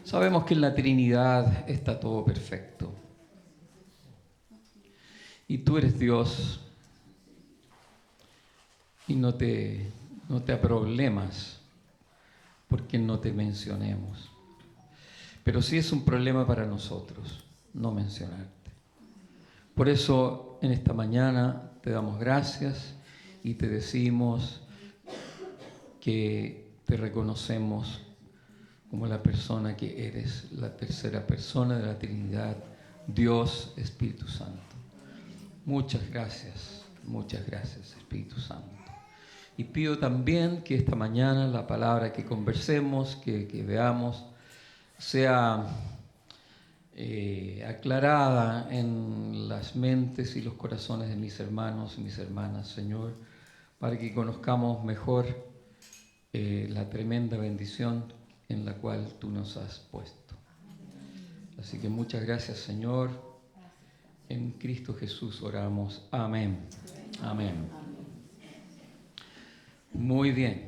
Sabemos que en la Trinidad está todo perfecto. Y tú eres Dios y no te aproblemas porque no te mencionemos. Pero sí es un problema para nosotros no mencionarte. Por eso en esta mañana te damos gracias y te decimos que te reconocemos como la persona que eres, la tercera persona de la Trinidad, Dios, Espíritu Santo. Muchas gracias Espíritu Santo. Y pido también que esta mañana la palabra que conversemos, que veamos, sea aclarada en las mentes y los corazones de mis hermanos y mis hermanas, Señor, para que conozcamos mejor la tremenda bendición en la cual tú nos has puesto. Así que muchas gracias, Señor. En Cristo Jesús oramos. Amén. Amén. Muy bien.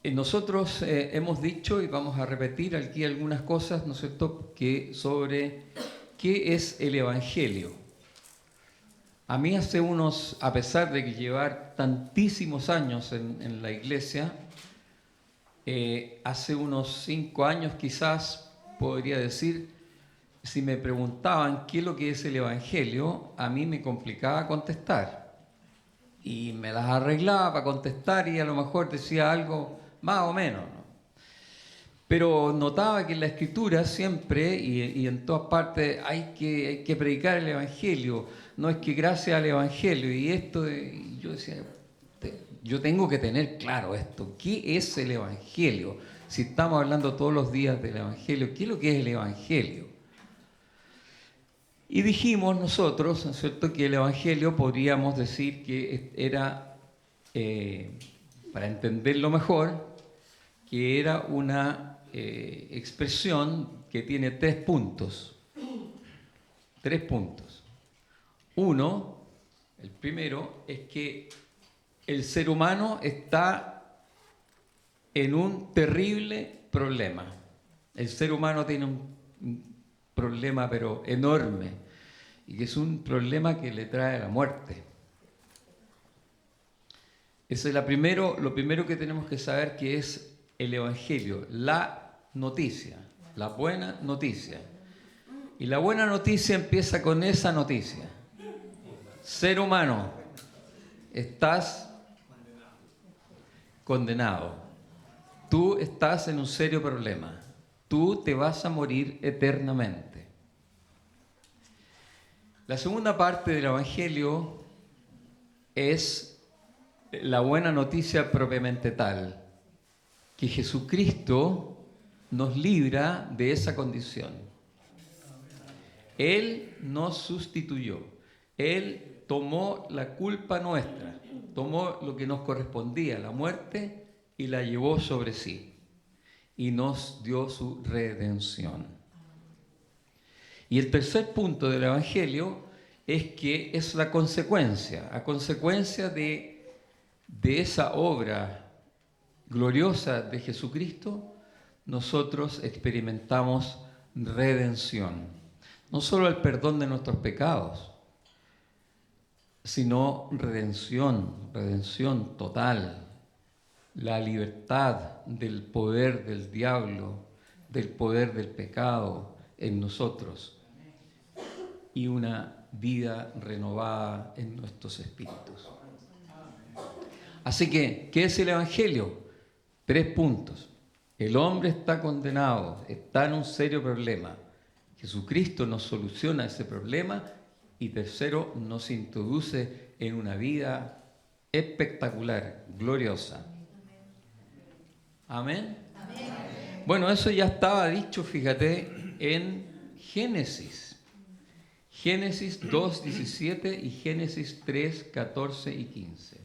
Nosotros hemos dicho y vamos a repetir aquí algunas cosas, ¿no es cierto?, que sobre qué es el Evangelio. A mí a pesar de que llevar tantísimos años en la iglesia, hace unos 5 años quizás podría decir, si me preguntaban qué es lo que es el Evangelio, a mí me complicaba contestar. Y me las arreglaba para contestar y a lo mejor decía algo más o menos, ¿no? Pero notaba que en la Escritura siempre y en todas partes hay que predicar el Evangelio. No es que gracias al Evangelio y esto, y yo decía, yo tengo que tener claro esto. ¿Qué es el Evangelio? Si estamos hablando todos los días del Evangelio, ¿qué es lo que es el Evangelio? Y dijimos nosotros, ¿no es cierto?, que el Evangelio podríamos decir que era, para entenderlo mejor, que era una expresión que tiene 3 puntos. 3 puntos. Uno, el primero, es que el ser humano está en un terrible problema. El ser humano tiene un problema pero enorme, y que es un problema que le trae la muerte. Ese es lo primero que tenemos que saber, que es el Evangelio, la noticia, la buena noticia. Y la buena noticia empieza con esa noticia. Ser humano, estás condenado. Tú estás en un serio problema. Tú te vas a morir eternamente. La segunda parte del Evangelio es la buena noticia propiamente tal, que Jesucristo nos libra de esa condición. Él nos sustituyó. Él tomó la culpa nuestra, tomó lo que nos correspondía, la muerte, y la llevó sobre sí. Y nos dio su redención. Y el tercer punto del Evangelio es que es la consecuencia, a consecuencia de esa obra gloriosa de Jesucristo, nosotros experimentamos redención. No solo el perdón de nuestros pecados, sino redención total. La libertad del poder del diablo, del poder del pecado en nosotros, y una vida renovada en nuestros espíritus. Así que, ¿qué es el Evangelio? 3 puntos. El hombre está condenado, está en un serio problema. Jesucristo nos soluciona ese problema. Y tercero, nos introduce en una vida espectacular, gloriosa. ¿Amén? Amén. Bueno, eso ya estaba dicho, fíjate, en Génesis. Génesis 2:17 y Génesis 3:14 y 15.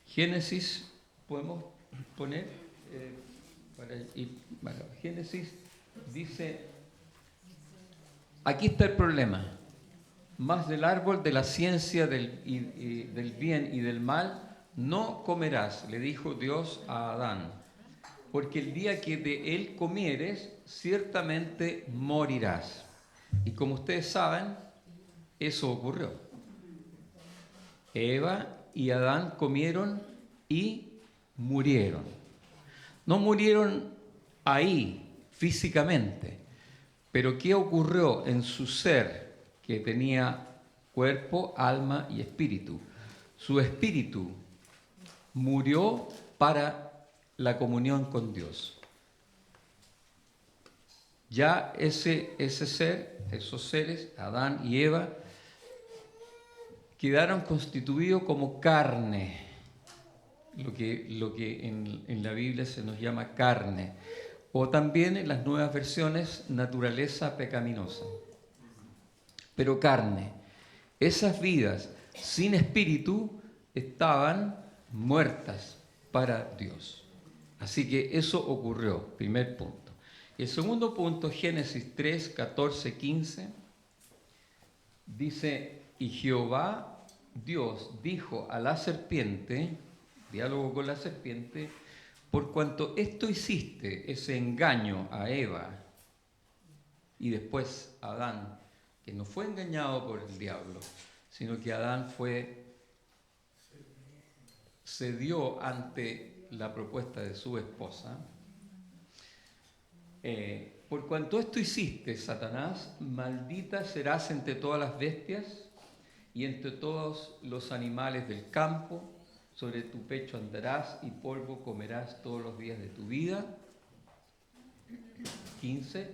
Génesis, podemos poner, Génesis dice, aquí está el problema. Más del árbol de la ciencia del bien y del mal no comerás, le dijo Dios a Adán. porque el día que de él comieres, ciertamente morirás. Y como ustedes saben, eso ocurrió. Eva y Adán comieron y murieron. No murieron ahí físicamente, pero ¿qué ocurrió en su ser que tenía cuerpo, alma y espíritu? Su espíritu murió para la comunión con Dios. Ya ese ser, esos seres, Adán y Eva, quedaron constituidos como carne, lo que en la Biblia se nos llama carne, o también en las nuevas versiones naturaleza pecaminosa. Pero carne, esas vidas sin espíritu estaban muertas para Dios. Así que eso ocurrió, primer punto. El segundo punto, Génesis 3, 14, 15, dice, y Jehová Dios dijo a la serpiente, diálogo con la serpiente, por cuanto esto hiciste, ese engaño a Eva y después a Adán, que no fue engañado por el diablo, sino que Adán cedió ante la propuesta de su esposa. Por cuanto esto hiciste, Satanás, maldita serás entre todas las bestias y entre todos los animales del campo, sobre tu pecho andarás y polvo comerás todos los días de tu vida. 15.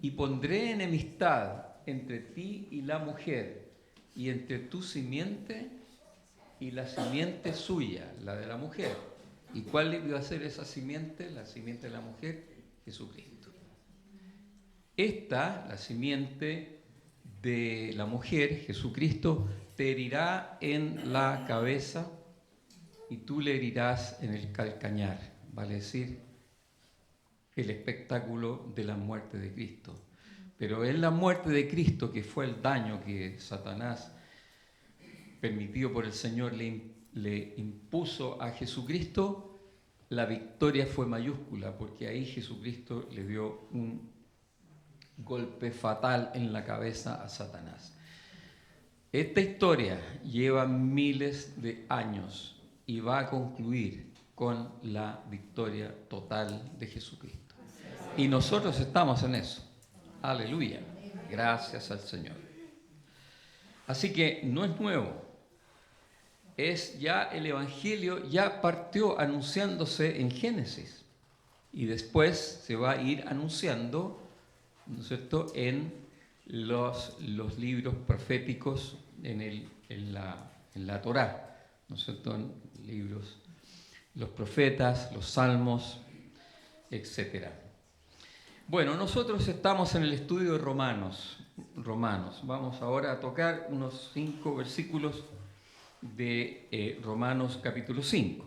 Y pondré enemistad entre ti y la mujer, y entre tu simiente y la simiente suya, la de la mujer. ¿Y cuál iba a ser esa simiente? La simiente de la mujer, Jesucristo. Esta, la simiente de la mujer, Jesucristo, te herirá en la cabeza y tú le herirás en el calcañar, vale decir, el espectáculo de la muerte de Cristo. Pero en la muerte de Cristo, que fue el daño que Satanás, permitido por el Señor, le impuso a Jesucristo, la victoria fue mayúscula, porque ahí Jesucristo le dio un golpe fatal en la cabeza a Satanás. Esta historia lleva miles de años y va a concluir con la victoria total de Jesucristo. Y nosotros estamos en eso. Aleluya. Gracias al Señor. Así que no es nuevo. Es ya el Evangelio, ya partió anunciándose en Génesis. Y después se va a ir anunciando, ¿no es cierto?, en los libros proféticos, en la Torá, ¿no es cierto?, en libros, los profetas, los salmos, etc. Bueno, nosotros estamos en el estudio de Romanos. Vamos ahora a tocar unos 5 versículos de Romanos capítulo 5.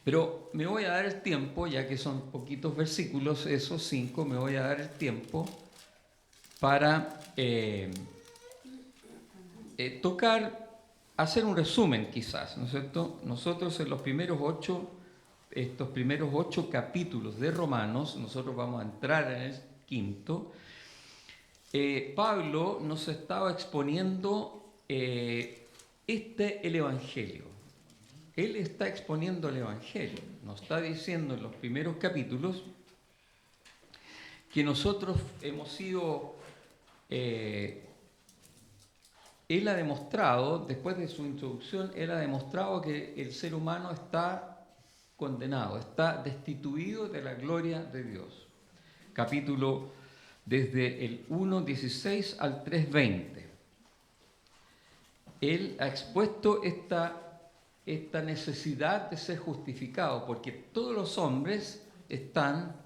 Pero me voy a dar el tiempo, ya que son poquitos versículos, esos 5, me voy a dar el tiempo para hacer un resumen quizás, ¿no es cierto? Nosotros en estos primeros 8 capítulos de Romanos, nosotros vamos a entrar en el quinto, Pablo nos estaba exponiendo el Evangelio. Él está exponiendo el Evangelio, nos está diciendo en los primeros capítulos que nosotros hemos sido, él ha demostrado, después de su introducción, él ha demostrado que el ser humano está condenado, está destituido de la gloria de Dios. Capítulo desde el 1.16 al 3.20. Él ha expuesto esta necesidad de ser justificado, porque todos los hombres están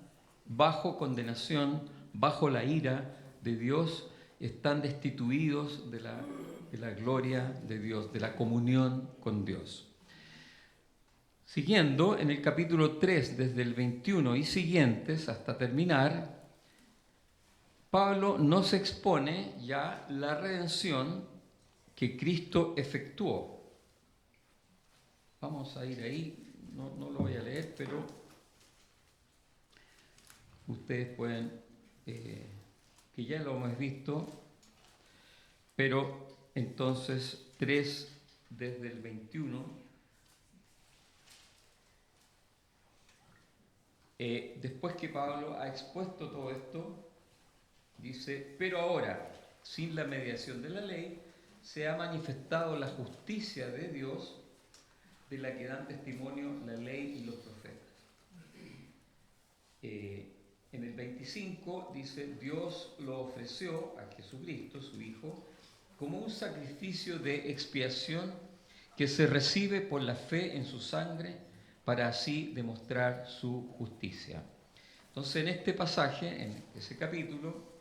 bajo condenación, bajo la ira de Dios, están destituidos de la gloria de Dios, de la comunión con Dios. Siguiendo, en el capítulo 3, desde el 21 y siguientes, hasta terminar, Pablo nos expone ya la redención que Cristo efectuó. Vamos a ir ahí, no lo voy a leer, pero ustedes pueden, que ya lo hemos visto, pero entonces 3 desde el 21, después que Pablo ha expuesto todo esto, dice, pero ahora, sin la mediación de la ley, se ha manifestado la justicia de Dios, de la que dan testimonio la ley y los profetas. En el 25 dice, Dios lo ofreció a Jesucristo, su Hijo, como un sacrificio de expiación que se recibe por la fe en su sangre para así demostrar su justicia. Entonces, en este pasaje, en ese capítulo,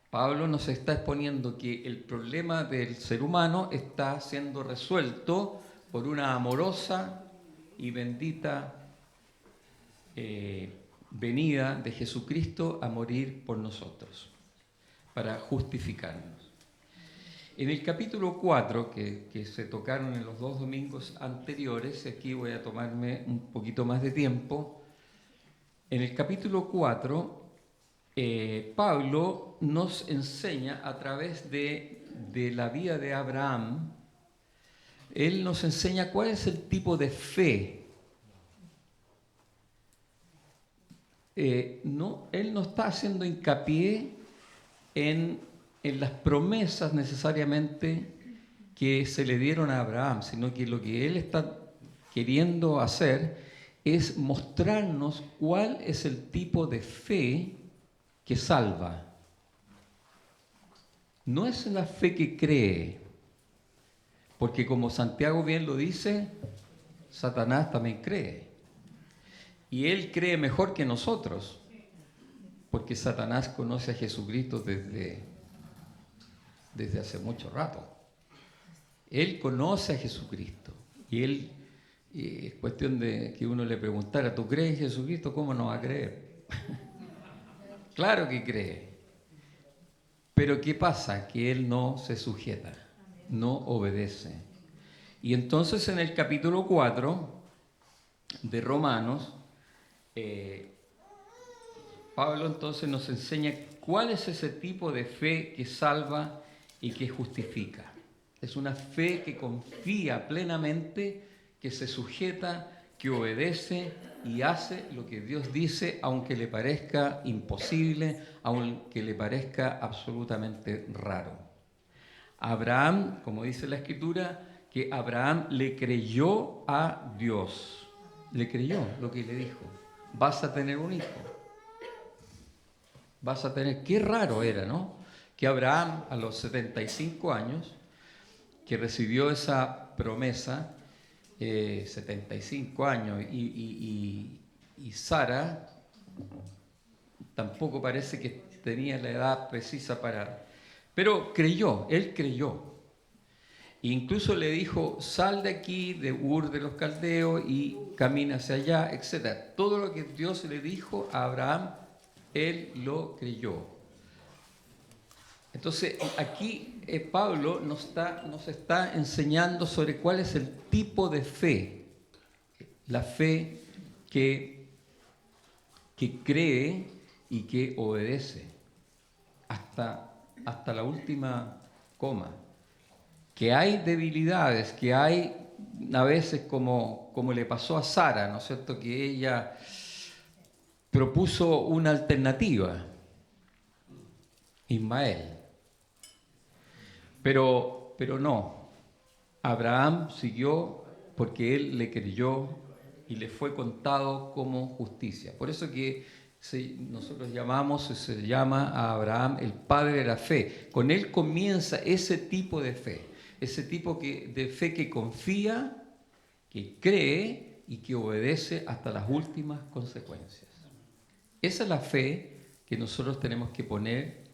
Pablo nos está exponiendo que el problema del ser humano está siendo resuelto por una amorosa y bendita venida de Jesucristo a morir por nosotros, para justificarnos. En el capítulo 4, que se tocaron en los 2 domingos anteriores, aquí voy a tomarme un poquito más de tiempo, en el capítulo 4, Pablo nos enseña a través de la vida de Abraham, él nos enseña cuál es el tipo de fe. Él no está haciendo hincapié en las promesas necesariamente que se le dieron a Abraham, sino que lo que él está queriendo hacer es mostrarnos cuál es el tipo de fe que salva. No es la fe que cree, porque como Santiago bien lo dice, Satanás también cree. Y él cree mejor que nosotros, porque Satanás conoce a Jesucristo desde hace mucho rato. Él conoce a Jesucristo. Y él, es cuestión de que uno le preguntara, ¿tú crees en Jesucristo? ¿Cómo no va a creer? Claro que cree. Pero ¿qué pasa? Que él no se sujeta, no obedece. Y entonces en el capítulo 4 de Romanos, Pablo entonces nos enseña cuál es ese tipo de fe que salva y que justifica. Es una fe que confía plenamente, que se sujeta, que obedece y hace lo que Dios dice, aunque le parezca imposible, aunque le parezca absolutamente raro. Abraham, como dice la Escritura, que Abraham le creyó a Dios. Le creyó lo que le dijo. Vas a tener un hijo. Vas a tener... Qué raro era, ¿no? Que Abraham, a los 75 años, que recibió esa promesa, 75 años, y Sara tampoco parece que tenía la edad precisa para... Pero creyó, él creyó. E incluso le dijo, sal de aquí, de Ur de los Caldeos, y camina hacia allá, etc. Todo lo que Dios le dijo a Abraham, él lo creyó. Entonces, aquí Pablo nos está enseñando sobre cuál es el tipo de fe. La fe que cree y que obedece hasta la última coma. Que hay debilidades, que hay a veces como le pasó a Sara, ¿no es cierto?, que ella propuso una alternativa, Ismael. Pero no, Abraham siguió porque él le creyó y le fue contado como justicia. Por eso que nosotros se llama a Abraham el padre de la fe. Con él comienza ese tipo de fe, ese tipo de fe que confía, que cree y que obedece hasta las últimas consecuencias. Esa es la fe que nosotros tenemos que poner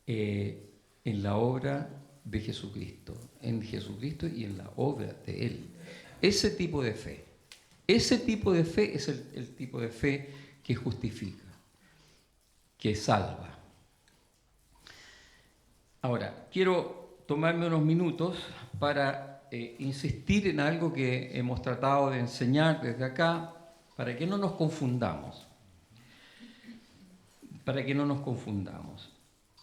en la obra de Jesucristo, en Jesucristo y en la obra de Él. Ese tipo de fe es el tipo de fe que justifica, que salva. Ahora, quiero tomarme unos minutos para insistir en algo que hemos tratado de enseñar desde acá, para que no nos confundamos. para que no nos confundamos.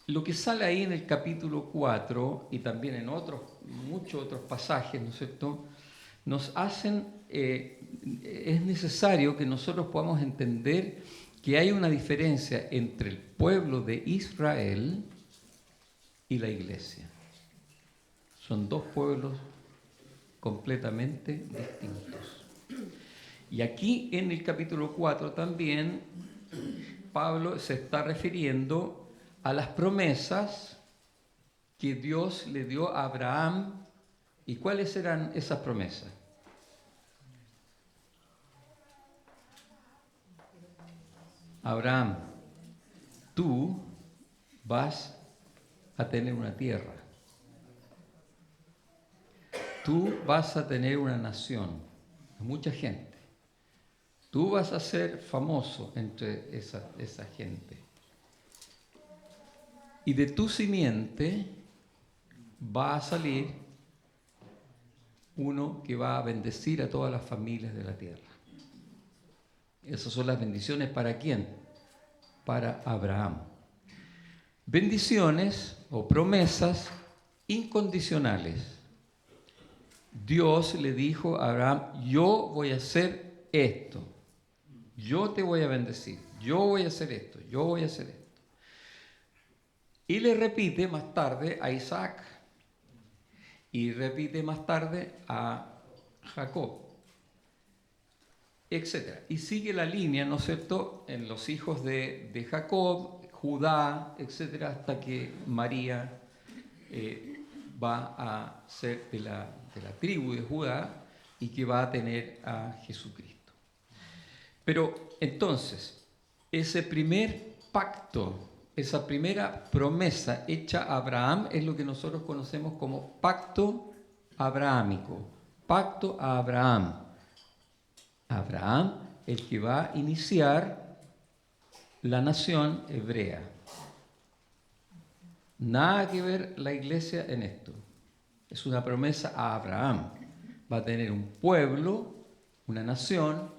Lo que sale ahí en el capítulo 4 y también en muchos otros pasajes, ¿no es cierto?, nos hacen, es necesario que nosotros podamos entender que hay una diferencia entre el pueblo de Israel y la iglesia. Son dos pueblos completamente distintos. Y aquí en el capítulo 4 también Pablo se está refiriendo a las promesas que Dios le dio a Abraham. ¿Y cuáles eran esas promesas? Abraham, tú vas a tener una tierra. Tú vas a tener una nación, mucha gente. Tú vas a ser famoso entre esa gente. Y de tu simiente va a salir uno que va a bendecir a todas las familias de la tierra. Esas son las bendiciones ¿para quién? Para Abraham. Bendiciones o promesas incondicionales. Dios le dijo a Abraham, yo voy a hacer esto, yo te voy a bendecir, yo voy a hacer esto, yo voy a hacer esto. Y le repite más tarde a Isaac y repite más tarde a Jacob, etc. Y sigue la línea, ¿no es cierto?, en los hijos de Jacob, Judá, etc., hasta que María va a ser de la tribu de Judá y que va a tener a Jesucristo. Pero entonces, ese primer pacto, esa primera promesa hecha a Abraham es lo que nosotros conocemos como pacto abrahámico, pacto a Abraham. Abraham, el que va a iniciar la nación hebrea. Nada que ver la iglesia en esto. Es una promesa a Abraham. Va a tener un pueblo, una nación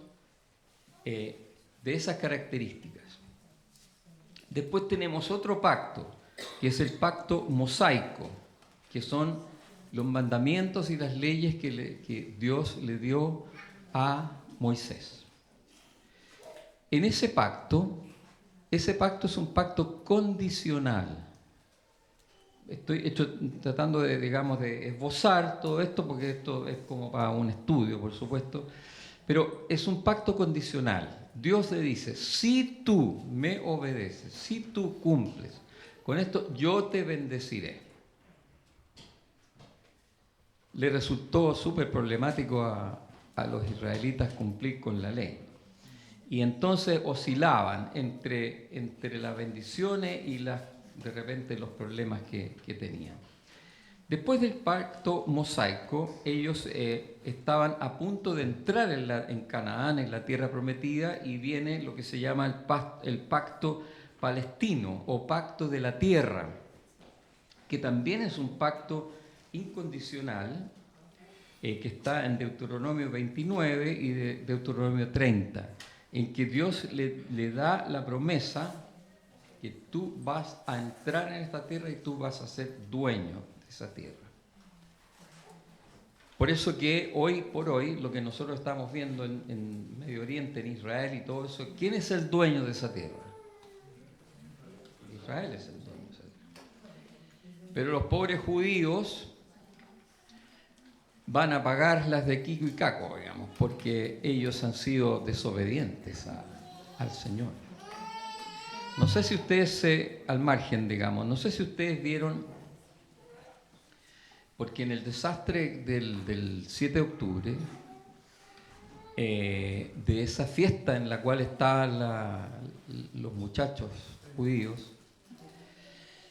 de esas características. Después tenemos otro pacto, que es el pacto mosaico, que son los mandamientos y las leyes que Dios le dio a Moisés. En ese pacto es un pacto condicional. Estoy tratando de esbozar todo esto, porque esto es como para un estudio, por supuesto, pero es un pacto condicional. Dios le dice, si tú me obedeces, si tú cumples con esto, yo te bendeciré. Le resultó súper problemático a los israelitas cumplir con la ley. Y entonces oscilaban entre las bendiciones y de repente los problemas que tenían. Después del pacto mosaico, ellos estaban a punto de entrar en Canaán, en la tierra prometida, y viene lo que se llama el pacto palestino o pacto de la tierra, que también es un pacto incondicional, que está en Deuteronomio 29 y Deuteronomio 30, en que Dios le da la promesa que tú vas a entrar en esta tierra y tú vas a ser dueño de esa tierra. Por eso que hoy por hoy, lo que nosotros estamos viendo en Medio Oriente, en Israel y todo eso, ¿quién es el dueño de esa tierra? Israel es el dueño de esa tierra. Pero los pobres judíos van a pagar las de Kiko y Caco, digamos, porque ellos han sido desobedientes al Señor. No sé si ustedes, al margen, digamos, no sé si ustedes vieron, porque en el desastre del 7 de octubre, de esa fiesta en la cual estaban los muchachos judíos,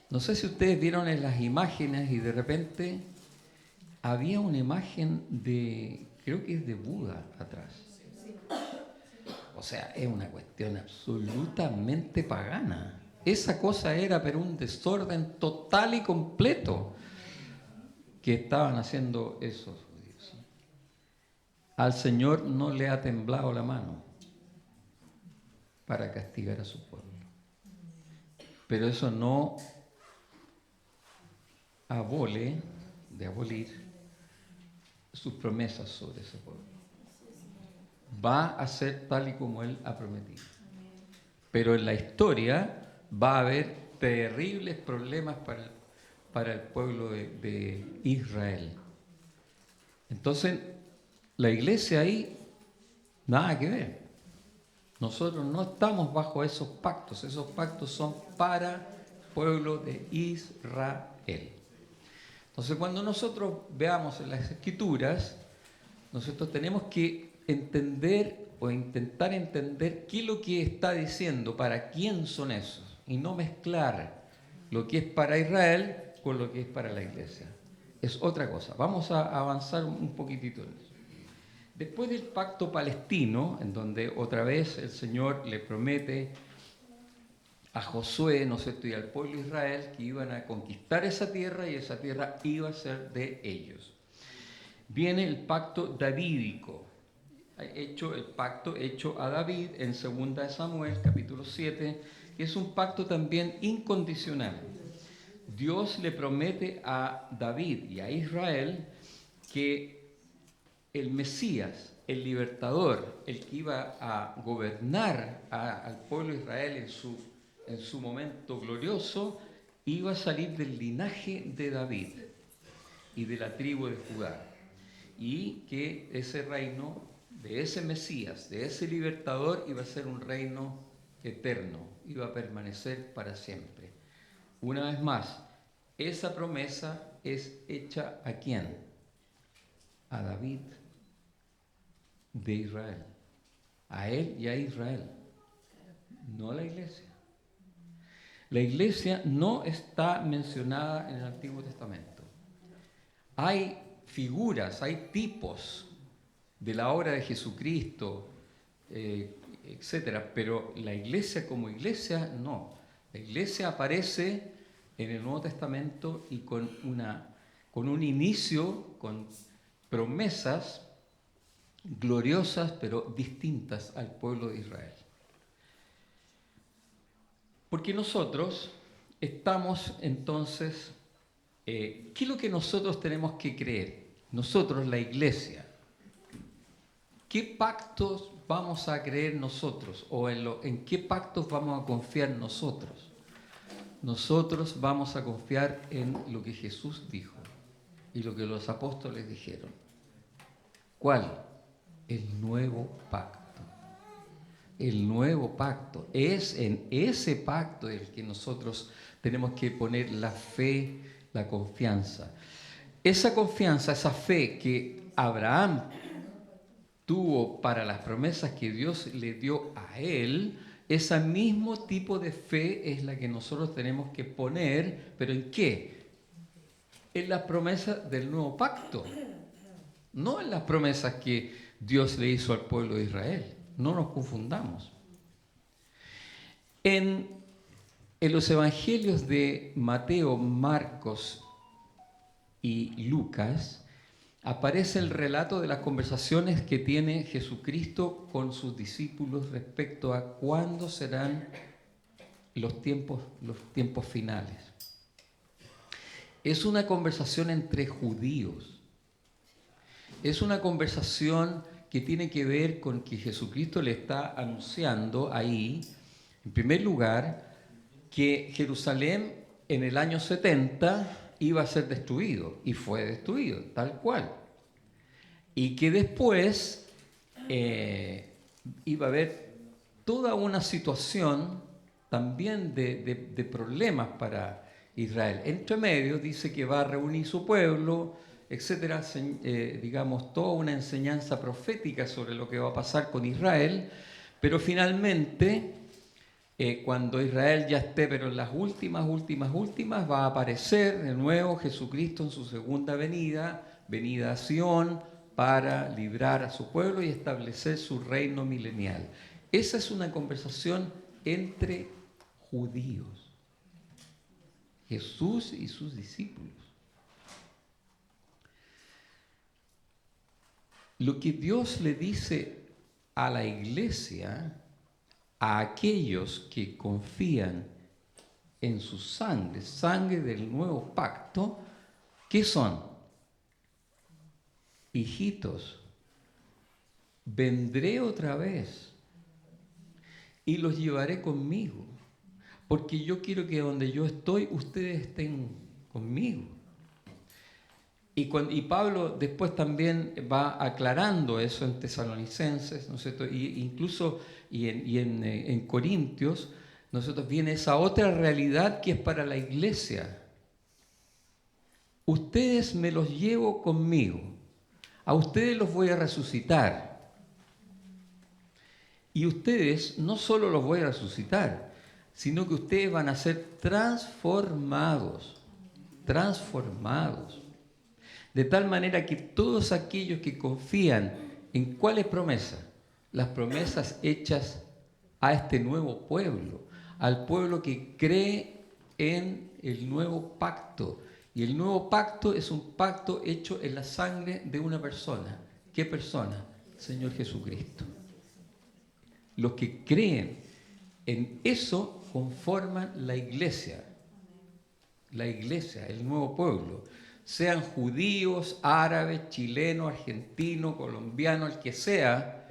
no sé si ustedes vieron en las imágenes y de repente había una imagen creo que es de Buda atrás. O sea, es una cuestión absolutamente pagana. Esa cosa era pero un desorden total y completo que estaban haciendo esos judíos. Al Señor no le ha temblado la mano para castigar a su pueblo. pero eso no abolir sus promesas sobre ese pueblo. Va a ser tal y como Él ha prometido. Pero en la historia va a haber terribles problemas para el pueblo de Israel. Entonces, la iglesia ahí, nada que ver. Nosotros no estamos bajo esos pactos son para el pueblo de Israel. Entonces, cuando nosotros veamos en las Escrituras, nosotros tenemos que entender o intentar entender qué es lo que está diciendo, para quién son esos, y no mezclar lo que es para Israel con lo que es para la iglesia. Es otra cosa. Vamos a avanzar un poquitito en eso. Después del pacto palestino, en donde otra vez el Señor le promete a Josué, ¿no es cierto?, y al pueblo de Israel que iban a conquistar esa tierra y esa tierra iba a ser de ellos. Viene el pacto davídico, el pacto hecho a David en 2 Samuel, capítulo 7, que es un pacto también incondicional. Dios le promete a David y a Israel que el Mesías, el libertador, el que iba a gobernar al pueblo de Israel en su momento glorioso, iba a salir del linaje de David y de la tribu de Judá. Y que ese reino, de ese Mesías, de ese libertador, iba a ser un reino eterno, iba a permanecer para siempre. Una vez más, esa promesa es hecha ¿a quién? A David de Israel. A él y a Israel, no a la iglesia. La iglesia no está mencionada en el Antiguo Testamento. Hay figuras, hay tipos de la obra de Jesucristo, etcétera, pero la iglesia como iglesia no. La iglesia aparece en el Nuevo Testamento y con un inicio, con promesas gloriosas pero distintas al pueblo de Israel. Porque nosotros estamos entonces, ¿qué es lo que nosotros tenemos que creer? Nosotros, la iglesia, ¿qué pactos vamos a creer nosotros? ¿O en qué pactos vamos a confiar nosotros? Nosotros vamos a confiar en lo que Jesús dijo y lo que los apóstoles dijeron. ¿Cuál? El nuevo pacto. El nuevo pacto. Es en ese pacto el que nosotros tenemos que poner la fe, la confianza. Esa confianza, esa fe que Abraham tuvo para las promesas que Dios le dio a él, ese mismo tipo de fe es la que nosotros tenemos que poner, ¿pero en qué? En las promesas del nuevo pacto, no en las promesas que Dios le hizo al pueblo de Israel. No nos confundamos. En los evangelios de Mateo, Marcos y Lucas aparece el relato de las conversaciones que tiene Jesucristo con sus discípulos respecto a cuándo serán los tiempos finales. Es una conversación entre judíos. Es una conversación que tiene que ver con que Jesucristo le está anunciando ahí, en primer lugar, que Jerusalén en el año 70 iba a ser destruido, y fue destruido, tal cual. Y que después iba a haber toda una situación también de problemas para Israel. Entre medio dice que va a reunir su pueblo, etcétera, digamos, toda una enseñanza profética sobre lo que va a pasar con Israel, pero finalmente, cuando Israel ya esté, pero en las últimas, va a aparecer de nuevo Jesucristo en su segunda venida a Sion, para librar a su pueblo y establecer su reino milenial. Esa es una conversación entre judíos, Jesús y sus discípulos. Lo que Dios le dice a la iglesia, a aquellos que confían en su sangre, sangre del nuevo pacto, ¿qué son? Hijitos, vendré otra vez y los llevaré conmigo, porque yo quiero que donde yo estoy, ustedes estén conmigo. Y Pablo después también va aclarando eso en Tesalonicenses, ¿no es cierto? Incluso en Corintios, nosotros viene esa otra realidad que es para la iglesia. Ustedes me los llevo conmigo, a ustedes los voy a resucitar. Y ustedes no solo los voy a resucitar, sino que ustedes van a ser transformados. De tal manera que todos aquellos que confían en cuáles promesas, las promesas hechas a este nuevo pueblo, al pueblo que cree en el nuevo pacto. Y el nuevo pacto es un pacto hecho en la sangre de una persona. ¿Qué persona? Señor Jesucristo. Los que creen en eso conforman la iglesia, el nuevo pueblo. Sean judíos, árabes, chilenos, argentinos, colombianos, el que sea,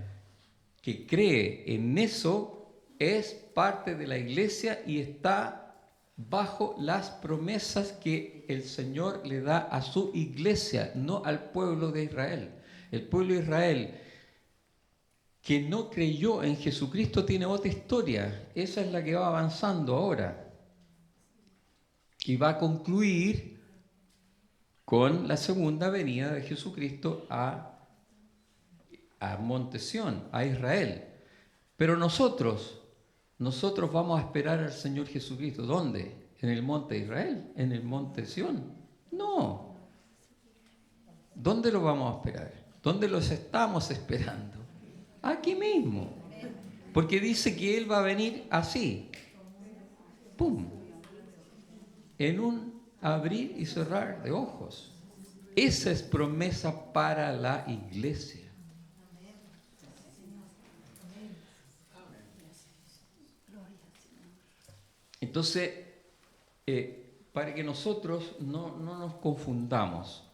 que cree en eso, es parte de la iglesia y está bajo las promesas que el Señor le da a su iglesia, no al pueblo de Israel. El pueblo de Israel que no creyó en Jesucristo tiene otra historia. Esa es la que va avanzando ahora. Y va a concluir con la segunda venida de Jesucristo a Monte Sión, a Israel. Pero nosotros vamos a esperar al Señor Jesucristo. ¿Dónde? ¿En el monte de Israel? ¿En el monte Sión? No. ¿Dónde lo vamos a esperar? ¿Dónde los estamos esperando? Aquí mismo. Porque dice que Él va a venir así. ¡Pum! En un abrir y cerrar de ojos. Esa es promesa para la iglesia. Entonces, para que nosotros no nos confundamos.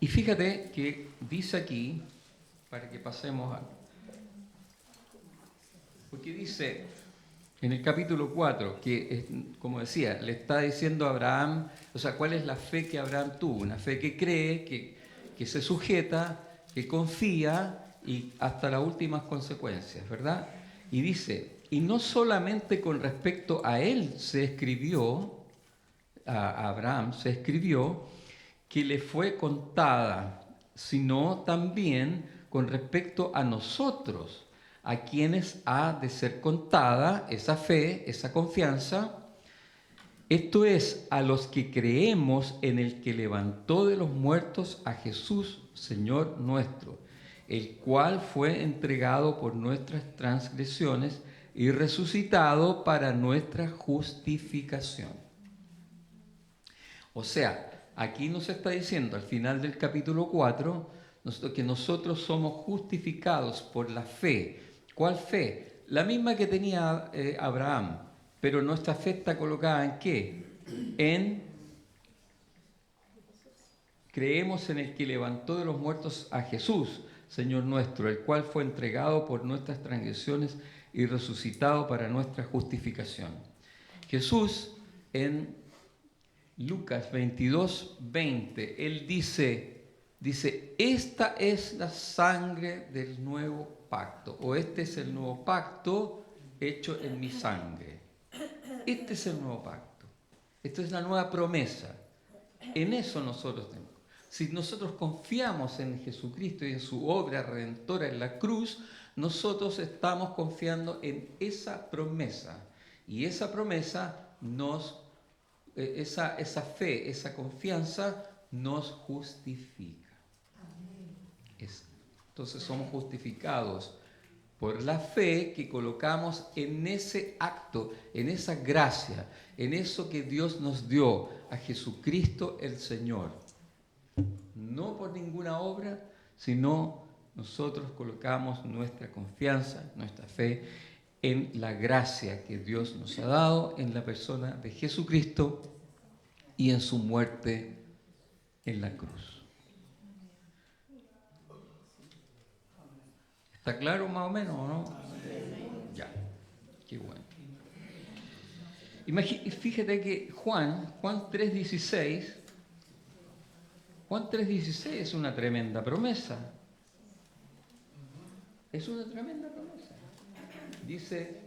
Y fíjate que dice aquí, para que pasemos a... Porque dice en el capítulo 4, que, como decía, le está diciendo a Abraham, o sea, ¿cuál es la fe que Abraham tuvo? Una fe que cree, que se sujeta, que confía y hasta las últimas consecuencias, ¿verdad? Y dice, y no solamente con respecto a él se escribió, a Abraham se escribió, que le fue contada, sino también con respecto a nosotros, a quienes ha de ser contada esa fe, esa confianza. Esto es, a los que creemos en el que levantó de los muertos a Jesús, Señor nuestro, el cual fue entregado por nuestras transgresiones y resucitado para nuestra justificación. O sea, aquí nos está diciendo al final del capítulo 4 que nosotros somos justificados por la fe. ¿Cuál fe? La misma que tenía Abraham, pero nuestra fe está colocada ¿en qué? Creemos en el que levantó de los muertos a Jesús, Señor nuestro, el cual fue entregado por nuestras transgresiones y resucitado para nuestra justificación. Jesús en Lucas 22, 20, él dice, esta es la sangre del nuevo pacto, o este es el nuevo pacto hecho en mi sangre. Este es el nuevo pacto. Esta es la nueva promesa. En eso nosotros tenemos. Si nosotros confiamos en Jesucristo y en su obra redentora en la cruz, nosotros estamos confiando en esa promesa. Y esa promesa esa fe, esa confianza nos justifica. Entonces somos justificados por la fe que colocamos en ese acto, en esa gracia, en eso que Dios nos dio a Jesucristo el Señor. No por ninguna obra, sino nosotros colocamos nuestra confianza, nuestra fe en la gracia que Dios nos ha dado en la persona de Jesucristo y en su muerte en la cruz. ¿Está claro más o menos o no? Ya, qué bueno. Fíjate que Juan 3:16, Juan 3:16 es una tremenda promesa. Es una tremenda promesa. Dice,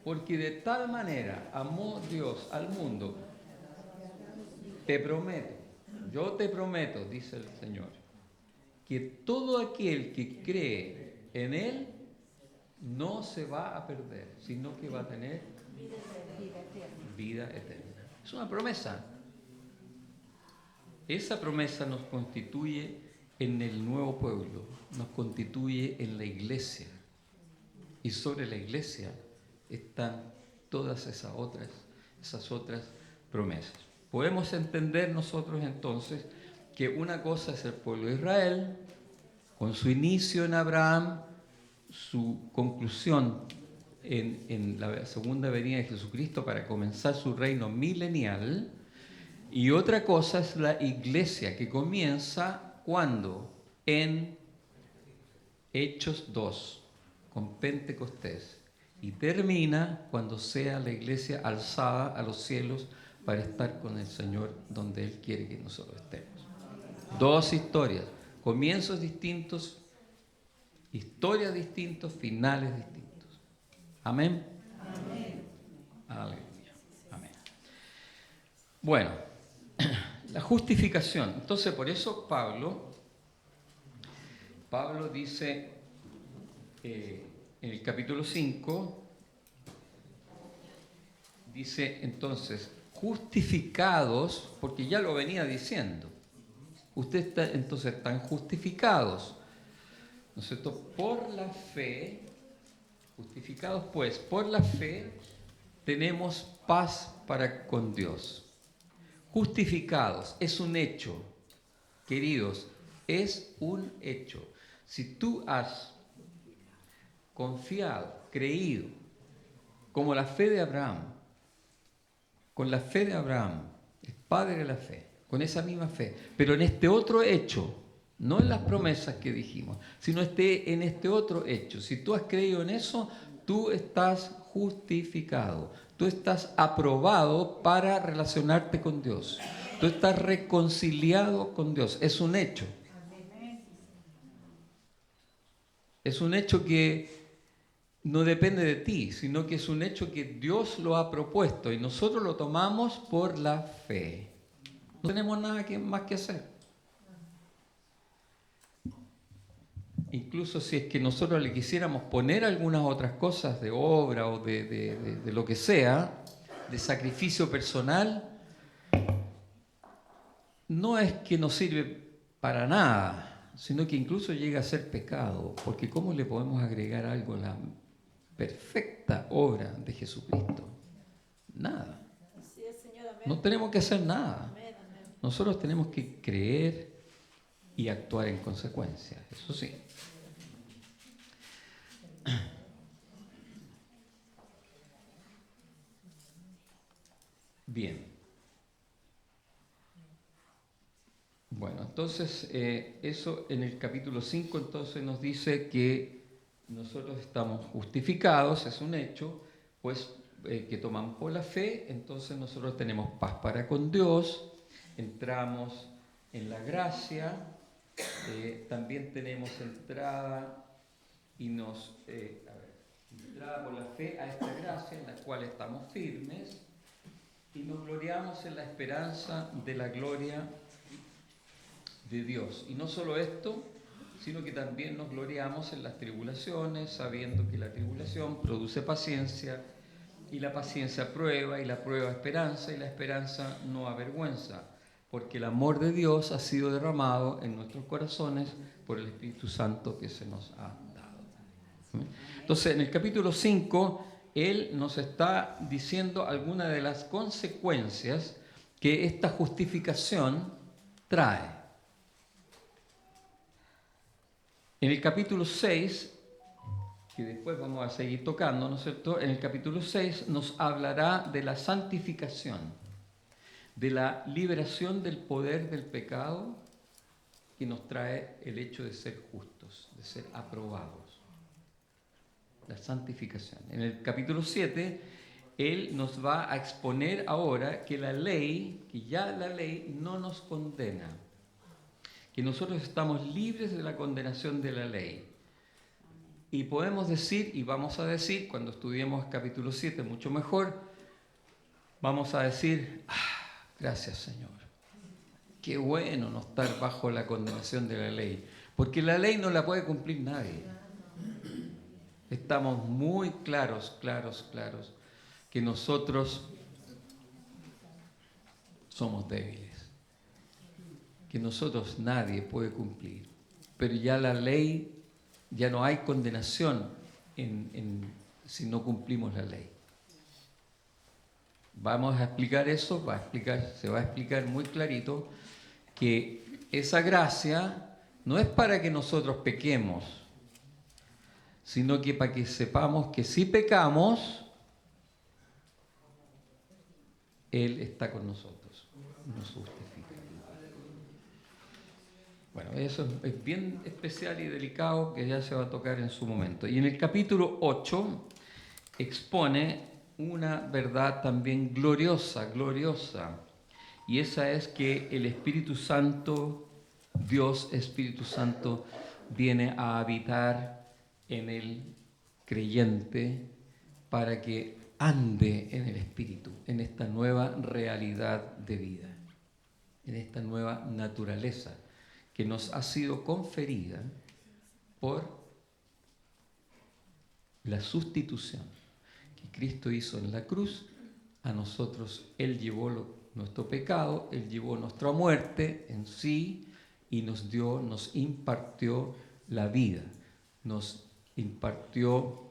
porque de tal manera amó Dios al mundo, te prometo, yo te prometo, dice el Señor, que todo aquel que cree en Él no se va a perder, sino que va a tener vida eterna. Es una promesa. Esa promesa nos constituye en el nuevo pueblo, nos constituye en la iglesia. Y sobre la iglesia están todas esas otras promesas. Podemos entender nosotros entonces que una cosa es el pueblo de Israel, con su inicio en Abraham, su conclusión en la segunda venida de Jesucristo para comenzar su reino milenial, y otra cosa es la iglesia que comienza ¿cuándo? En Hechos 2, con Pentecostés, y termina cuando sea la iglesia alzada a los cielos para estar con el Señor donde Él quiere que nosotros estemos. Dos historias, comienzos distintos, historias distintas, finales distintos. Amén. Amén. Aleluya. Amén. Bueno, la justificación. Entonces, por eso Pablo dice en el capítulo 5, dice entonces, justificados, porque ya lo venía diciendo, entonces están justificados, ¿no es cierto? Por la fe, justificados pues, por la fe tenemos paz para con Dios. Justificados, es un hecho, queridos, es un hecho. Si tú has confiado, creído, como la fe de Abraham, con la fe de Abraham, el padre de la fe, con esa misma fe, pero en este otro hecho, no en las promesas que dijimos, sino en este otro hecho, si tú has creído en eso, tú estás justificado, tú estás aprobado para relacionarte con Dios, tú estás reconciliado con Dios, es un hecho. Es un hecho que no depende de ti, sino que es un hecho que Dios lo ha propuesto y nosotros lo tomamos por la fe. No tenemos nada más que hacer. Incluso si es que nosotros le quisiéramos poner algunas otras cosas de obra o de lo que sea, de sacrificio personal, no es que nos sirve para nada, sino que incluso llega a ser pecado, porque ¿cómo le podemos agregar algo a la perfecta obra de Jesucristo? Nada. No tenemos que hacer nada. Nosotros tenemos que creer y actuar en consecuencia, eso sí. Bien. Bueno, entonces eso en el capítulo 5 entonces nos dice que nosotros estamos justificados, es un hecho, pues que tomamos por la fe, entonces nosotros tenemos paz para con Dios, entramos en la gracia, también tenemos entrada entrada por la fe a esta gracia en la cual estamos firmes y nos gloriamos en la esperanza de la gloria de Dios. Y no solo esto, sino que también nos gloriamos en las tribulaciones, sabiendo que la tribulación produce paciencia, y la paciencia prueba, y la prueba esperanza, y la esperanza no avergüenza, porque el amor de Dios ha sido derramado en nuestros corazones por el Espíritu Santo que se nos ha dado. Entonces, en el capítulo 5, él nos está diciendo algunas de las consecuencias que esta justificación trae. En el capítulo 6 que después vamos a seguir tocando, ¿no es cierto? En el capítulo 6 nos hablará de la santificación, de la liberación del poder del pecado que nos trae el hecho de ser justos, de ser aprobados. La santificación. En el capítulo 7, él nos va a exponer ahora que la ley, que ya la ley no nos condena, que nosotros estamos libres de la condenación de la ley. Y podemos decir, y vamos a decir, cuando estudiemos capítulo 7 mucho mejor, vamos a decir, gracias Señor, qué bueno no estar bajo la condenación de la ley, porque la ley no la puede cumplir nadie. Estamos muy claros que nosotros somos débiles, que nosotros nadie puede cumplir, pero ya la ley, ya no hay condenación si no cumplimos la ley. Vamos a explicar eso, se va a explicar muy clarito que esa gracia no es para que nosotros pequemos, sino que para que sepamos que si pecamos, Él está con nosotros, nos justifica. Bueno, eso es bien especial y delicado que ya se va a tocar en su momento. Y en el capítulo 8 expone una verdad también gloriosa, y esa es que el Espíritu Santo, Dios Espíritu Santo, viene a habitar en el creyente para que ande en el Espíritu, en esta nueva realidad de vida, en esta nueva naturaleza que nos ha sido conferida por la sustitución que Cristo hizo en la cruz. A nosotros Él llevó nuestro pecado, Él llevó nuestra muerte en sí y nos impartió la vida, nos impartió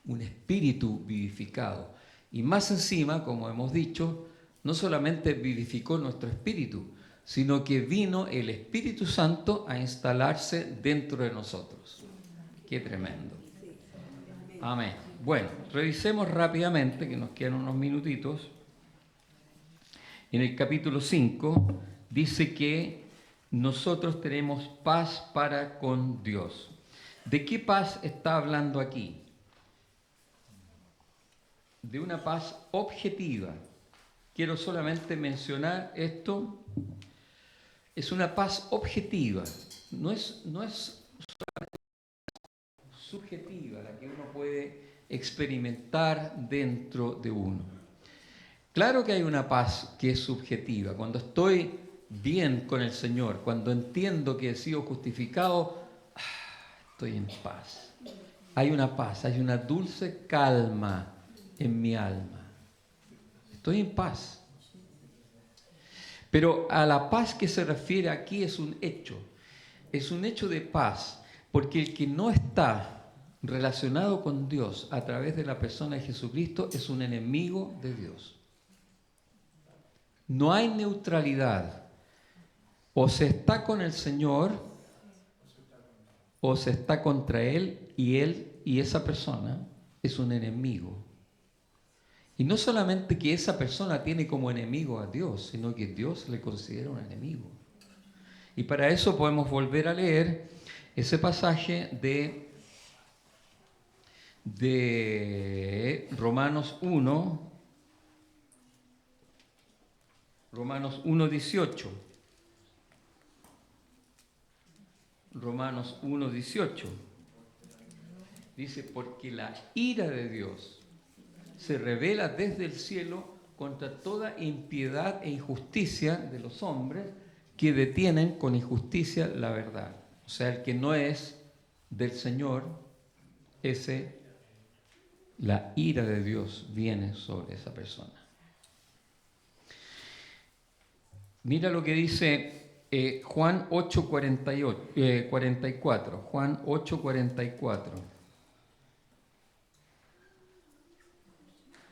un espíritu vivificado. Y más encima, como hemos dicho, no solamente vivificó nuestro espíritu, sino que vino el Espíritu Santo a instalarse dentro de nosotros. Qué tremendo. Amén. Bueno, revisemos rápidamente, que nos quedan unos minutitos. En el capítulo 5 dice que nosotros tenemos paz para con Dios. ¿De qué paz está hablando aquí? De una paz objetiva. Quiero solamente mencionar esto. Es una paz objetiva, no es solamente subjetiva, la que uno puede experimentar dentro de uno. Claro que hay una paz que es subjetiva. Cuando estoy bien con el Señor, cuando entiendo que he sido justificado, estoy en paz. Hay una paz, hay una dulce calma en mi alma. Estoy en paz. Pero a la paz que se refiere aquí es un hecho de paz, porque el que no está relacionado con Dios a través de la persona de Jesucristo es un enemigo de Dios. No hay neutralidad, o se está con el Señor, o se está contra Él y esa persona es un enemigo. Y no solamente que esa persona tiene como enemigo a Dios, sino que Dios le considera un enemigo. Y para eso podemos volver a leer ese pasaje de Romanos 1, Romanos 1:18. Romanos 1:18. Dice, porque la ira de Dios se revela desde el cielo contra toda impiedad e injusticia de los hombres que detienen con injusticia la verdad. O sea, el que no es del Señor, la ira de Dios viene sobre esa persona. Mira lo que dice Juan 8:44. Juan 8:44.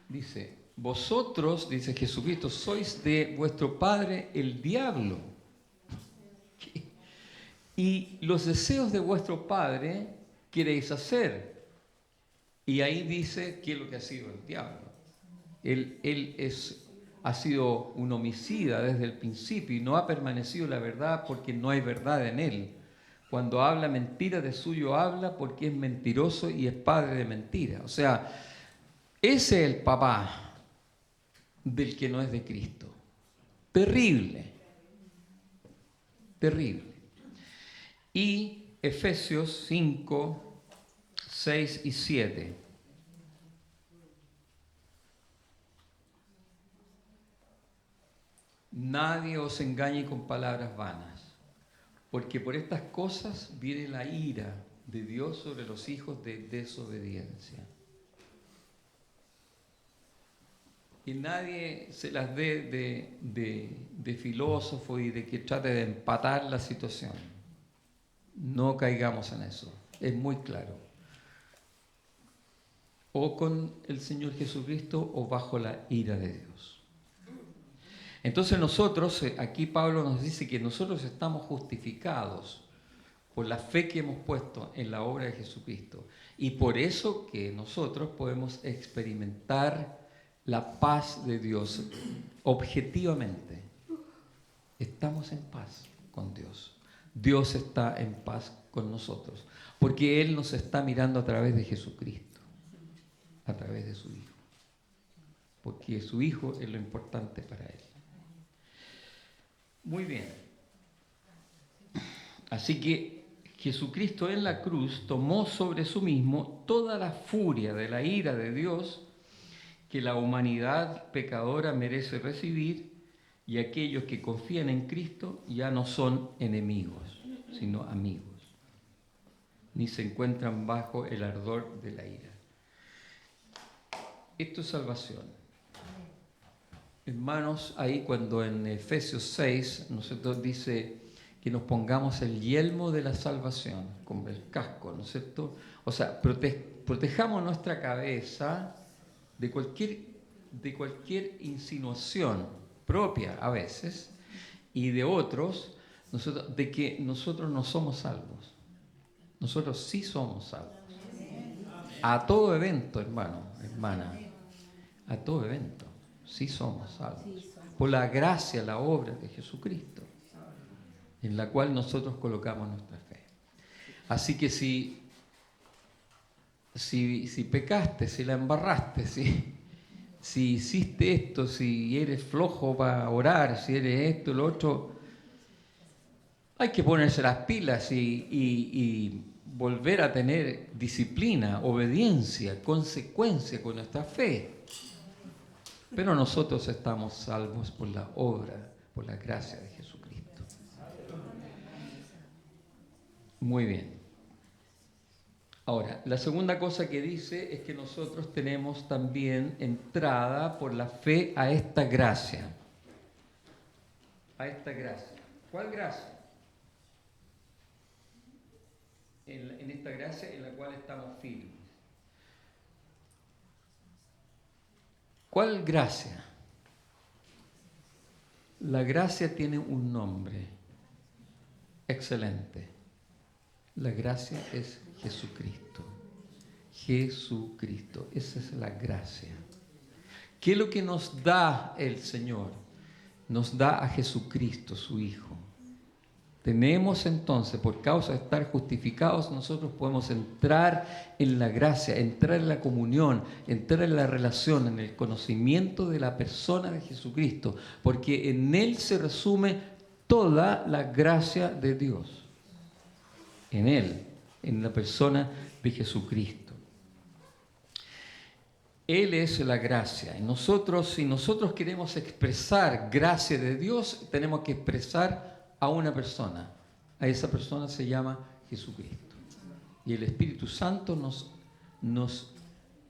Dice, vosotros, dice Jesucristo, sois de vuestro padre el diablo. Y los deseos de vuestro padre queréis hacer. Y ahí dice qué es lo que ha sido el diablo. Ha sido un homicida desde el principio y no ha permanecido la verdad porque no hay verdad en él. Cuando habla mentira, de suyo habla porque es mentiroso y es padre de mentira. O sea, ese es el papá del que no es de Cristo. Terrible, terrible. Y Efesios 5, 6 y 7. Nadie os engañe con palabras vanas, porque por estas cosas viene la ira de Dios sobre los hijos de desobediencia. Y nadie se las dé de filósofo y de que trate de empatar la situación. No caigamos en eso, es muy claro. O con el Señor Jesucristo o bajo la ira de Dios. Entonces nosotros, aquí Pablo nos dice que nosotros estamos justificados por la fe que hemos puesto en la obra de Jesucristo. Y por eso que nosotros podemos experimentar la paz de Dios objetivamente. Estamos en paz con Dios. Dios está en paz con nosotros. Porque Él nos está mirando a través de Jesucristo. A través de su Hijo. Porque su Hijo es lo importante para Él. Muy bien. Así que Jesucristo en la cruz tomó sobre sí mismo toda la furia de la ira de Dios que la humanidad pecadora merece recibir, y aquellos que confían en Cristo ya no son enemigos, sino amigos, ni se encuentran bajo el ardor de la ira. Esto es salvación. Hermanos, ahí cuando en Efesios 6 nosotros dice que nos pongamos el yelmo de la salvación, como el casco, ¿no es cierto? O sea, protejamos nuestra cabeza de cualquier insinuación propia a veces y de otros, de que nosotros no somos salvos. Nosotros sí somos salvos. A todo evento, hermano, hermana, a todo evento. Sí somos salvos, por la gracia, la obra de Jesucristo, en la cual nosotros colocamos nuestra fe. Así que si pecaste, si la embarraste, si hiciste esto, si eres flojo para orar, si eres esto, lo otro, hay que ponerse las pilas y volver a tener disciplina, obediencia, consecuencia con nuestra fe. Pero nosotros estamos salvos por la obra, por la gracia de Jesucristo. Muy bien. Ahora, la segunda cosa que dice es que nosotros tenemos también entrada por la fe a esta gracia. A esta gracia. ¿Cuál gracia? En esta gracia en la cual estamos firmes. ¿Cuál gracia? La gracia tiene un nombre excelente. La gracia es Jesucristo. Jesucristo, esa es la gracia. ¿Qué es lo que nos da el Señor? Nos da a Jesucristo, su Hijo. Tenemos entonces, por causa de estar justificados, nosotros podemos entrar en la gracia, entrar en la comunión, entrar en la relación, en el conocimiento de la persona de Jesucristo, porque en Él se resume toda la gracia de Dios. En Él, en la persona de Jesucristo. Él es la gracia. Y nosotros, si nosotros queremos expresar gracia de Dios, tenemos que expresar a una persona. A esa persona se llama Jesucristo. Y el Espíritu Santo nos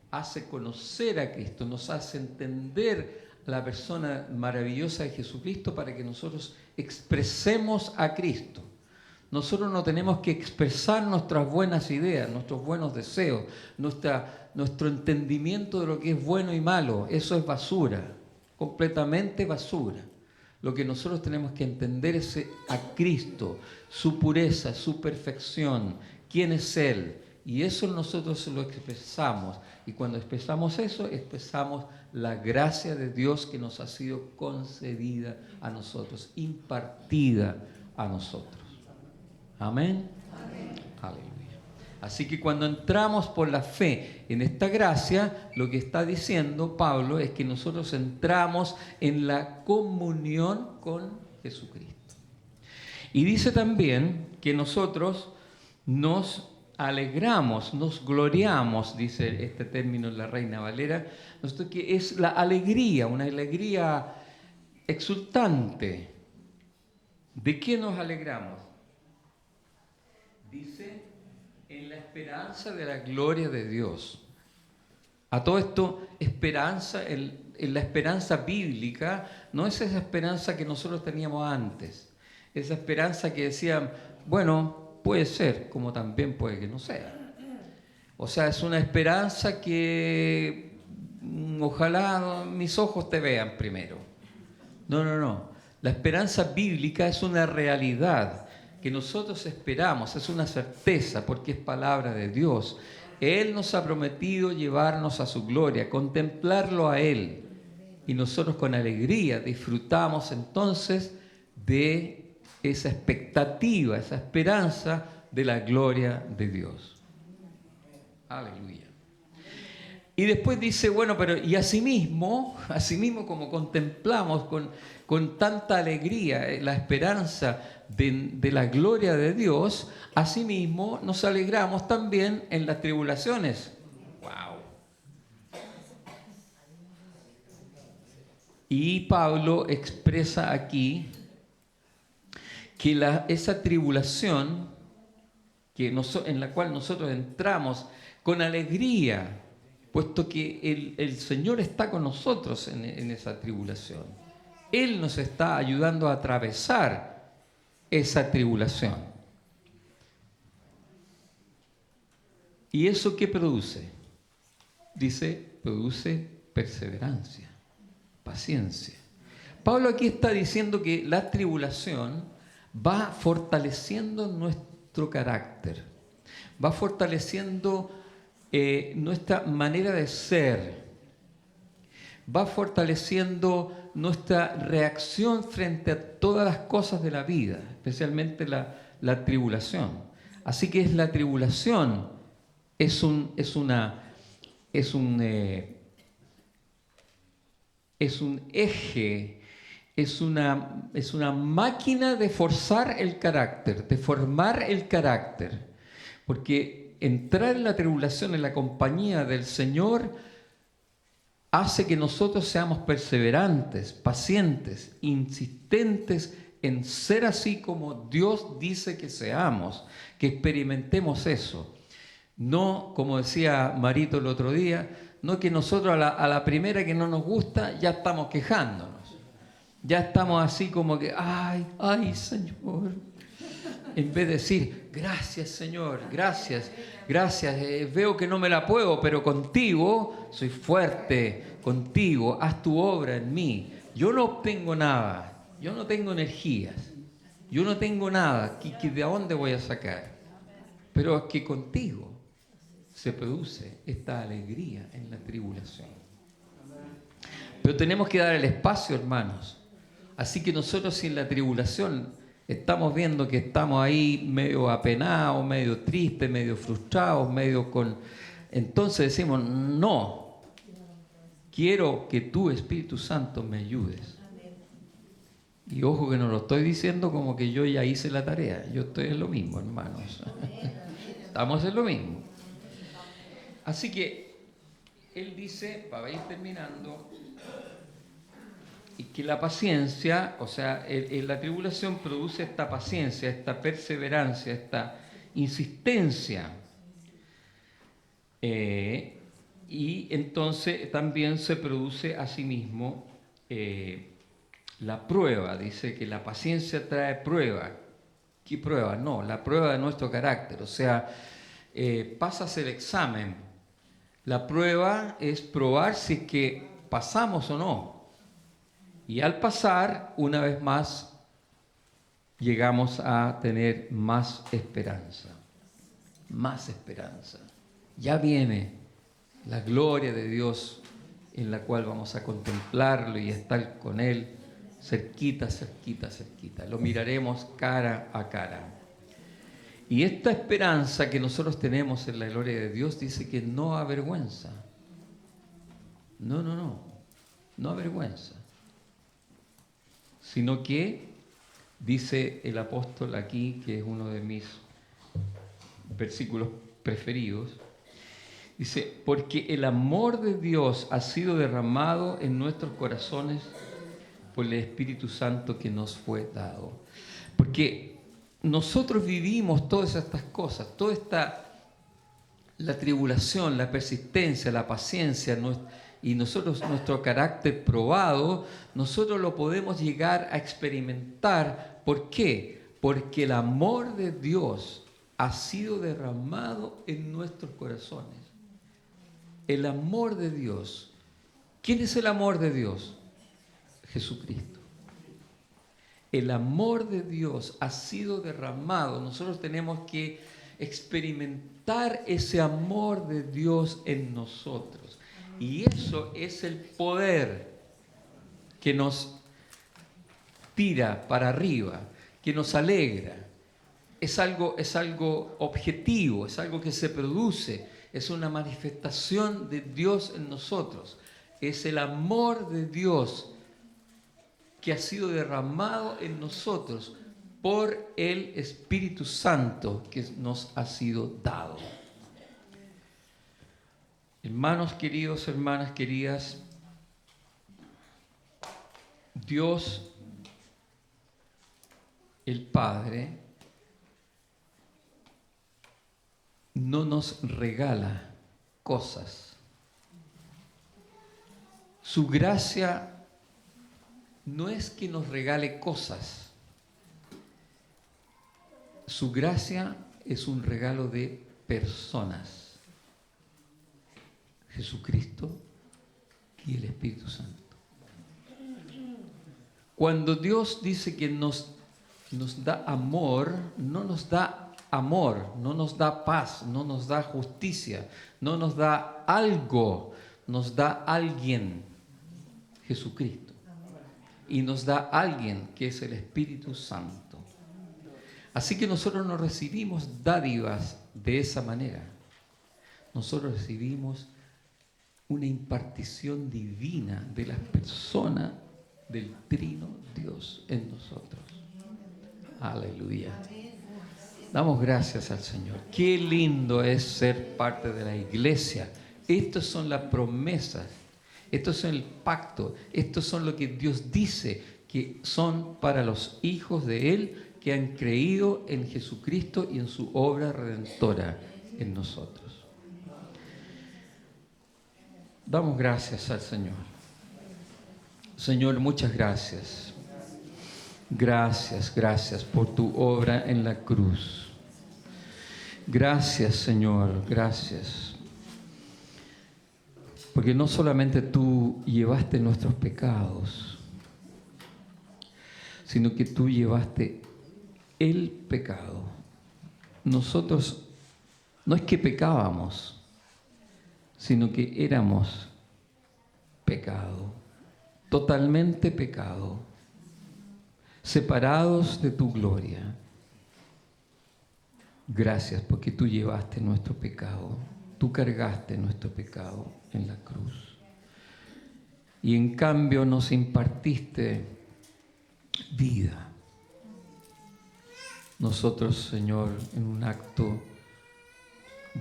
hace conocer a Cristo, nos hace entender a la persona maravillosa de Jesucristo para que nosotros expresemos a Cristo. Nosotros no tenemos que expresar nuestras buenas ideas, nuestros buenos deseos, nuestro entendimiento de lo que es bueno y malo. Eso es basura, completamente basura. Lo que nosotros tenemos que entender es a Cristo, su pureza, su perfección, quién es Él, Y eso nosotros lo expresamos. Y cuando expresamos eso, expresamos la gracia de Dios que nos ha sido concedida a nosotros, impartida a nosotros. Amén. Aleluya. Así que cuando entramos por la fe en esta gracia, lo que está diciendo Pablo es que nosotros entramos en la comunión con Jesucristo. Y dice también que nosotros nos alegramos, nos gloriamos, dice este término en la Reina Valera, nosotros que es la alegría, una alegría exultante. ¿De qué nos alegramos? Dice, en la esperanza de la gloria de Dios. A todo esto, esperanza, en la esperanza bíblica, no es esa esperanza que nosotros teníamos antes. Esa esperanza que decían, bueno, puede ser, como también puede que no sea. O sea, es una esperanza que ojalá mis ojos te vean primero. No. La esperanza bíblica es una realidad que nosotros esperamos, es una certeza porque es palabra de Dios. Él nos ha prometido llevarnos a su gloria, contemplarlo a Él. Y nosotros con alegría disfrutamos entonces de esa expectativa, esa esperanza de la gloria de Dios. Aleluya. Y después dice, bueno, pero y asimismo como contemplamos con tanta alegría la esperanza de la gloria de Dios, asimismo nos alegramos también en las tribulaciones. ¡Wow! Y Pablo expresa aquí que esa tribulación en la cual nosotros entramos con alegría, puesto que el Señor está con nosotros en esa tribulación. Él nos está ayudando a atravesar esa tribulación. ¿Y eso qué produce? Dice, produce perseverancia, paciencia. Pablo aquí está diciendo que la tribulación va fortaleciendo nuestro carácter, va fortaleciendo nuestra manera de ser, va fortaleciendo nuestra reacción frente a todas las cosas de la vida, especialmente la tribulación. Así que es la tribulación, es un eje, es una máquina de forzar el carácter, de formar el carácter. Porque entrar en la tribulación, en la compañía del Señor, hace que nosotros seamos perseverantes, pacientes, insistentes en ser así como Dios dice que seamos, que experimentemos eso. No, como decía Marito el otro día, no que nosotros a la primera que no nos gusta ya estamos quejándonos. Ya estamos así como que, ay, Señor. En vez de decir, gracias Señor, gracias, veo que no me la puedo, pero contigo soy fuerte, contigo, haz tu obra en mí. Yo no obtengo nada, yo no tengo energías, yo no tengo nada, ¿de dónde voy a sacar? Pero es que contigo se produce esta alegría en la tribulación. Pero tenemos que dar el espacio, hermanos. Así que nosotros, si en la tribulación estamos viendo que estamos ahí medio apenados, medio tristes, medio frustrados, entonces decimos, no, quiero que tú, Espíritu Santo, me ayudes. Y ojo que no lo estoy diciendo como que yo ya hice la tarea, yo estoy en lo mismo, hermanos. Estamos en lo mismo. Así que él dice, para ir terminando, y que la paciencia, o sea, la tribulación produce esta paciencia, esta perseverancia, esta insistencia. Y entonces también se produce asimismo la prueba. Dice que la paciencia trae prueba. ¿Qué prueba? No, la prueba de nuestro carácter. O sea, pasas el examen. La prueba es probar si es que pasamos o no. Y al pasar, una vez más, llegamos a tener más esperanza. más esperanza. Ya viene la gloria de Dios en la cual vamos a contemplarlo y estar con Él cerquita, cerquita, cerquita. Lo miraremos cara a cara. Y esta esperanza que nosotros tenemos en la gloria de Dios dice que no avergüenza. No avergüenza. Sino que, dice el apóstol aquí, que es uno de mis versículos preferidos, dice, porque el amor de Dios ha sido derramado en nuestros corazones por el Espíritu Santo que nos fue dado. Porque nosotros vivimos todas estas cosas, la tribulación, la persistencia, la paciencia, y nosotros, nuestro carácter probado, nosotros lo podemos llegar a experimentar. ¿Por qué? Porque el amor de Dios ha sido derramado en nuestros corazones. El amor de Dios. ¿Quién es el amor de Dios? Jesucristo. El amor de Dios ha sido derramado. Nosotros tenemos que experimentar ese amor de Dios en nosotros. Y eso es el poder que nos tira para arriba, que nos alegra. Es algo objetivo, es algo que se produce, es una manifestación de Dios en nosotros. Es el amor de Dios que ha sido derramado en nosotros por el Espíritu Santo que nos ha sido dado. Hermanos queridos, hermanas queridas, Dios, el Padre, no nos regala cosas. Su gracia no es que nos regale cosas. Su gracia es un regalo de personas. Jesucristo y el Espíritu Santo. Cuando Dios dice que nos da amor, no nos da amor, no nos da paz, no nos da justicia, no nos da algo, nos da alguien, Jesucristo. Y nos da alguien que es el Espíritu Santo. Así que nosotros no recibimos dádivas de esa manera. Nosotros recibimos una impartición divina de las personas del Trino Dios en nosotros. Aleluya. Damos gracias al Señor. Qué lindo es ser parte de la iglesia. Estas son las promesas. Estos son el pacto. Estos son lo que Dios dice que son para los hijos de Él que han creído en Jesucristo y en su obra redentora en nosotros. Damos gracias al Señor. Señor, muchas gracias. Gracias, gracias por tu obra en la cruz. Gracias, Señor, gracias. Porque no solamente tú llevaste nuestros pecados, sino que tú llevaste el pecado. Nosotros no es que pecábamos, sino que éramos pecado, totalmente pecado, separados de tu gloria. Gracias porque tú llevaste nuestro pecado, tú cargaste nuestro pecado en la cruz. Y en cambio nos impartiste vida. Nosotros, Señor, en un acto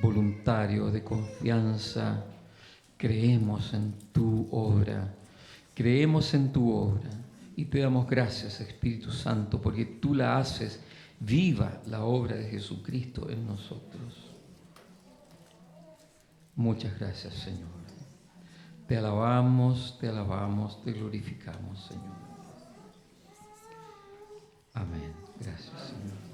voluntario de confianza, creemos en tu obra, y te damos gracias, Espíritu Santo, porque tú la haces viva, la obra de Jesucristo en nosotros. Muchas gracias, Señor. Te alabamos, te glorificamos, Señor. Amén. Gracias, Señor.